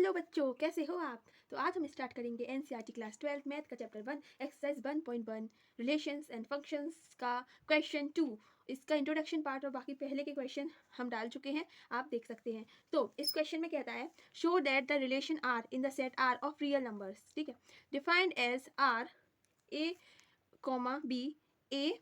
Hello बच्चों, कैसे हो आप। तो आज हम स्टार्ट करेंगे एनसीईआरटी क्लास 12 मैथ का chapter 1 exercise 1.1 relations and functions का क्वेश्चन 2। इसका इंट्रोडक्शन पार्ट और बाकी पहले के क्वेश्चन हम डाल चुके हैं, आप देख सकते हैं। तो इस क्वेश्चन में कहता है show that the relation R in the set R of real numbers, ठीक है, defined as R a comma b a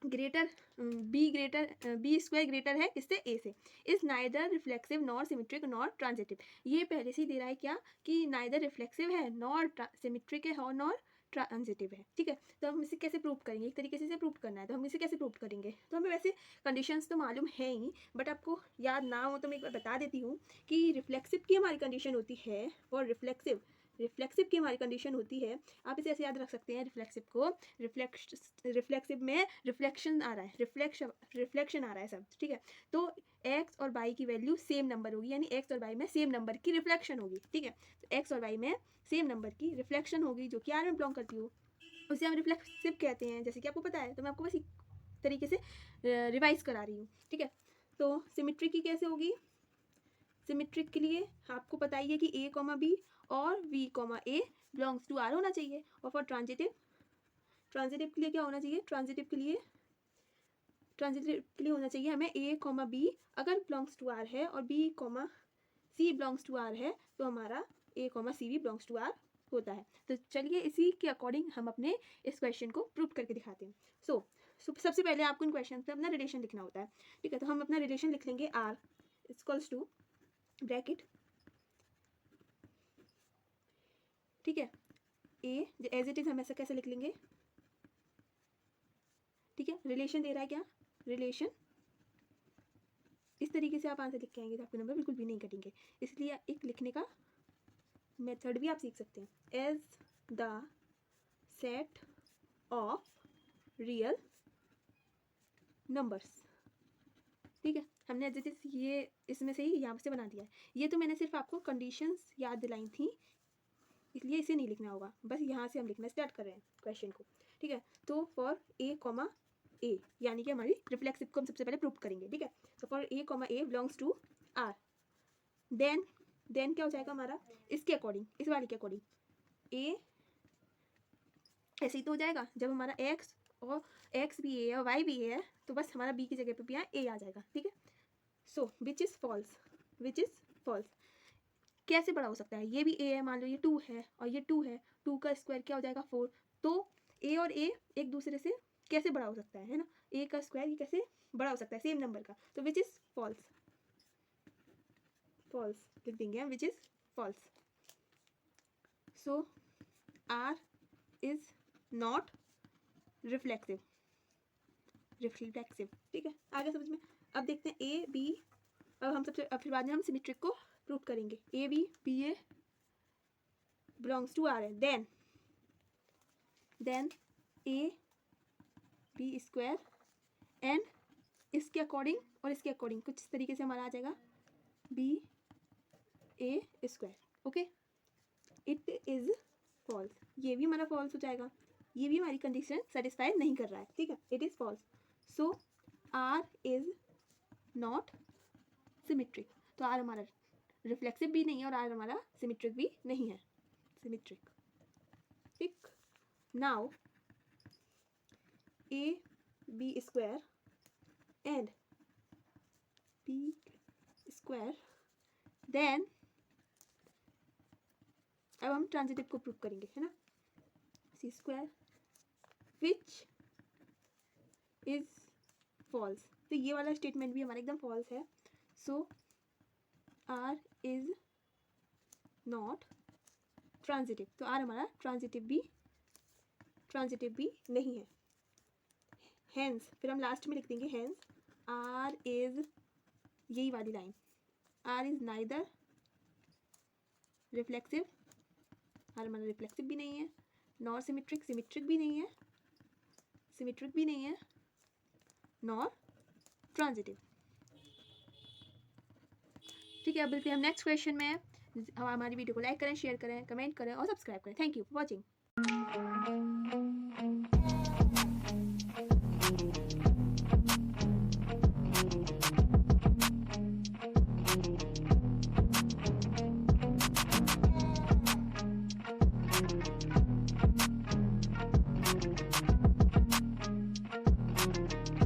greater b square greater है किससे, ए से, is neither reflexive nor symmetric nor transitive. ये पहले से ही दे रहा है क्या कि नाइदर रिफ्लेक्सिव है, नॉर सिमेट्रिक है और नॉर ट्रांजिटिव है, ठीक है। तो हम इसे कैसे प्रूव करेंगे, एक तरीके से इसे प्रूव करना है, तो हम इसे कैसे प्रूव करेंगे। तो हमें वैसे कंडीशंस तो मालूम है ही, बट आपको याद ना हो तो मैं एक बार बता देती हूँ कि रिफ्लेक्सिव की हमारी कंडीशन होती है और रिफ्लेक्सिव की हमारी कंडीशन होती है। आप इसे ऐसे याद रख सकते हैं, रिफ्लेक्सिव को रिफ्लेक्सिव में रिफ्लेक्शन आ रहा है, रिफ्लेक्शन आ रहा है सब, ठीक है। तो एक्स और वाई की वैल्यू सेम नंबर होगी, यानी एक्स और वाई में सेम नंबर की रिफ्लेक्शन होगी, ठीक है। तो एक्स और वाई में सेम नंबर की रिफ्लेक्शन होगी जो कि आर में बिलोंग करती हो, उसे हम रिफ्लेक्सिव कहते हैं, जैसे कि आपको पता है। तो मैं आपको बस एक तरीके से रिवाइज करा रही हूँ, ठीक है। तो सिमेट्रिक की कैसे होगी, सिमेट्रिक के लिए आपको पता ही है कि ए कॉमा बी और b comma a belongs to R होना चाहिए। और फॉर ट्रांजिटिव के लिए क्या होना चाहिए, ट्रांजिटिव के लिए होना चाहिए हमें ए कॉमा बी अगर बिलोंग्स टू आर है और b comma c belongs to R है तो हमारा ए कॉमा सी भी बिलोंग्स टू आर होता है। तो चलिए इसी के अकॉर्डिंग हम अपने इस क्वेश्चन को प्रूव करके दिखाते हैं। सो सबसे पहले आपको इन क्वेश्चन पे अपना रिलेशन लिखना होता है, ठीक है। तो हम अपना रिलेशन लिख लेंगे आर इक्वल्स टू ब्रैकेट, ठीक है, ए एज इट इज हम ऐसा कैसे लिख लेंगे, ठीक है। रिलेशन दे रहा है क्या, रिलेशन, इस तरीके से आप आंसर लिख के आएंगे तो आपके नंबर बिल्कुल भी नहीं कटेंगे, इसलिए एक लिखने का मेथड भी आप सीख सकते हैं। As the set of real numbers, ठीक है। हमने एज इट इज ये इसमें से ही यहाँ से बना दिया है। ये तो मैंने सिर्फ आपको कंडीशंस याद दिलाई थी, इसलिए इसे नहीं लिखना होगा, बस यहाँ से हम लिखना स्टार्ट कर रहे हैं क्वेश्चन को, ठीक है। तो फॉर ए कॉमा ए, यानी कि हमारी रिफ्लेक्सिव को हम सबसे पहले प्रूव करेंगे, ठीक है। तो for a comma a belongs to R, then क्या हो जाएगा हमारा, इसके अकॉर्डिंग, इस वाले के अकॉर्डिंग ए ऐसे ही तो हो जाएगा। जब हमारा एक्स और एक्स भी ए और वाई भी है तो बस हमारा बी की जगह पे भी यहाँ ए आ जाएगा, ठीक है। सो विच इज़ फॉल्स, कैसे बड़ा हो सकता है, ये भी ए है, मान लो ये 2 है और ये 2 है, 2 का स्क्वायर क्या हो जाएगा 4। तो ए और ए एक दूसरे से कैसे बड़ा हो सकता है ना, ए का स्क्वायर ये कैसे बड़ा हो सकता है सेम नंबर का। तो विच इज़ फॉल्स लिख देंगे हम, which is false. So R is not reflexive, ठीक है। आगे समझ में। अब देखते हैं ए बी, अब फिर बाद में हम सिमेट्रिक को प्रूव करेंगे। A B A belongs to R है, then A B square and इसके अकॉर्डिंग और इसके अकॉर्डिंग कुछ इस तरीके से हमारा आ जाएगा b a square, okay. It is false, ये भी हमारा फॉल्स हो जाएगा, ये भी हमारी कंडीशन सेटिस्फाई नहीं कर रहा है, ठीक है। It is false. So R is not symmetric, तो आर हमारा रिफ्लेक्सिव भी नहीं है और आर हमारा सिमेट्रिक भी नहीं है, सिमेट्रिक, ठीक। Now a B square and b square, then अब हम ट्रांजिटिव को प्रूव करेंगे, है ना, c square which is false. तो ये वाला स्टेटमेंट भी हमारा एकदम फॉल्स है। So R is not transitive, तो आर हमारा ट्रांजिटिव भी नहीं है। हेंस फिर हम लास्ट में लिख देंगे हेंस आर इज, यही वाली line, R is neither reflexive, R हमारा रिफ्लेक्सिव भी नहीं है, नॉर सिमेट्रिक भी नहीं है, नॉर ट्रांजिटिव, ठीक है। अब मिलते हैं हम नेक्स्ट क्वेश्चन में। हमारी वीडियो को लाइक करें, शेयर करें, कमेंट करें और सब्सक्राइब करें। Thank you for watching.